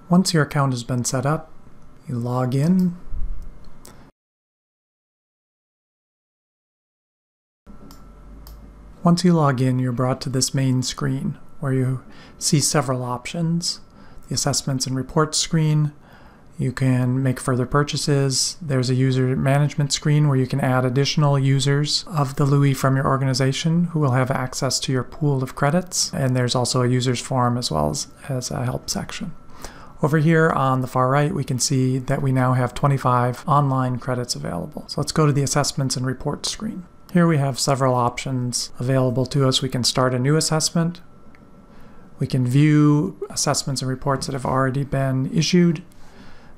Once your account has been set up, you log in. Once you log in, you're brought to this main screen where you see several options. The assessments and reports screen. You can make further purchases. There's a user management screen where you can add additional users of the LUI from your organization who will have access to your pool of credits. And there's also a users forum as well as a help section. Over here on the far right, we can see that we now have 25 online credits available. So let's go to the assessments and reports screen. Here we have several options available to us. We can start a new assessment. We can view assessments and reports that have already been issued.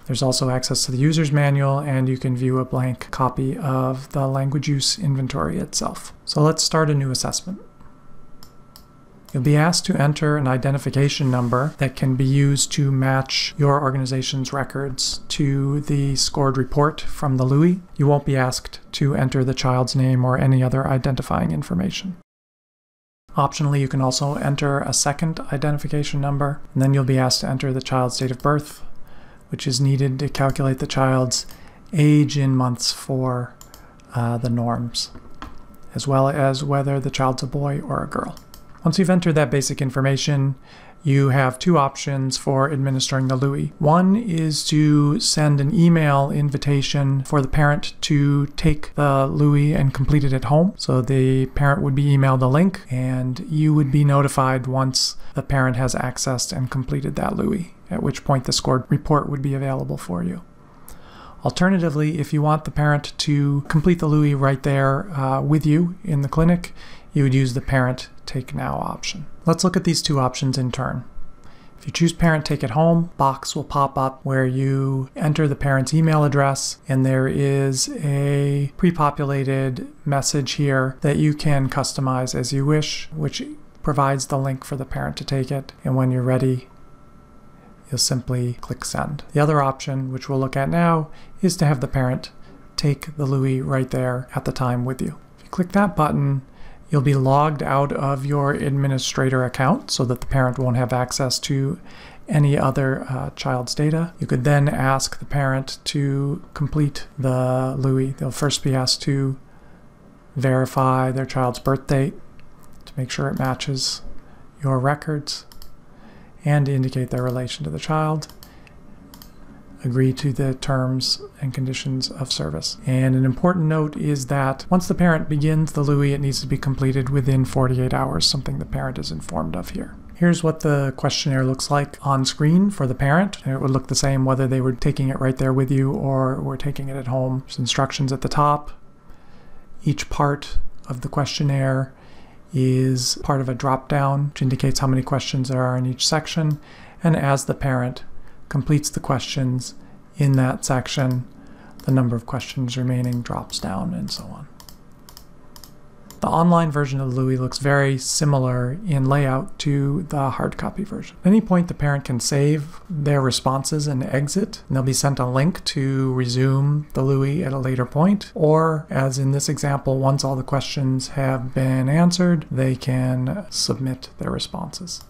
There's also access to the user's manual, and you can view a blank copy of the language use inventory itself. So let's start a new assessment. You'll be asked to enter an identification number that can be used to match your organization's records to the scored report from the LUI. You won't be asked to enter the child's name or any other identifying information. Optionally, you can also enter a second identification number, and then you'll be asked to enter the child's date of birth, which is needed to calculate the child's age in months for the norms, as well as whether the child's a boy or a girl. Once you've entered that basic information, you have two options for administering the LUI. One is to send an email invitation for the parent to take the LUI and complete it at home. So the parent would be emailed a link, and you would be notified once the parent has accessed and completed that LUI, at which point the scored report would be available for you. Alternatively, if you want the parent to complete the LUI right there with you in the clinic, you would use the Parent Take Now option. Let's look at these two options in turn. If you choose Parent Take It Home, a box will pop up where you enter the parent's email address, and there is a pre-populated message here that you can customize as you wish, which provides the link for the parent to take it, and when you're ready, you'll simply click Send. The other option, which we'll look at now, is to have the parent take the LUI right there at the time with you. If you click that button, you'll be logged out of your administrator account so that the parent won't have access to any other child's data. You could then ask the parent to complete the LUI. They'll first be asked to verify their child's birth date to make sure it matches your records and indicate their relation to the child. Agree to the terms and conditions of service. And an important note is that once the parent begins the LUI, it needs to be completed within 48 hours, something the parent is informed of here. Here's what the questionnaire looks like on screen for the parent. And it would look the same whether they were taking it right there with you or were taking it at home. There's instructions at the top. Each part of the questionnaire is part of a drop-down, which indicates how many questions there are in each section. And as the parent completes the questions in that section, the number of questions remaining drops down, and so on. The online version of the LUI looks very similar in layout to the hard copy version. At any point, the parent can save their responses and exit, and they'll be sent a link to resume the LUI at a later point, or, as in this example, once all the questions have been answered, they can submit their responses.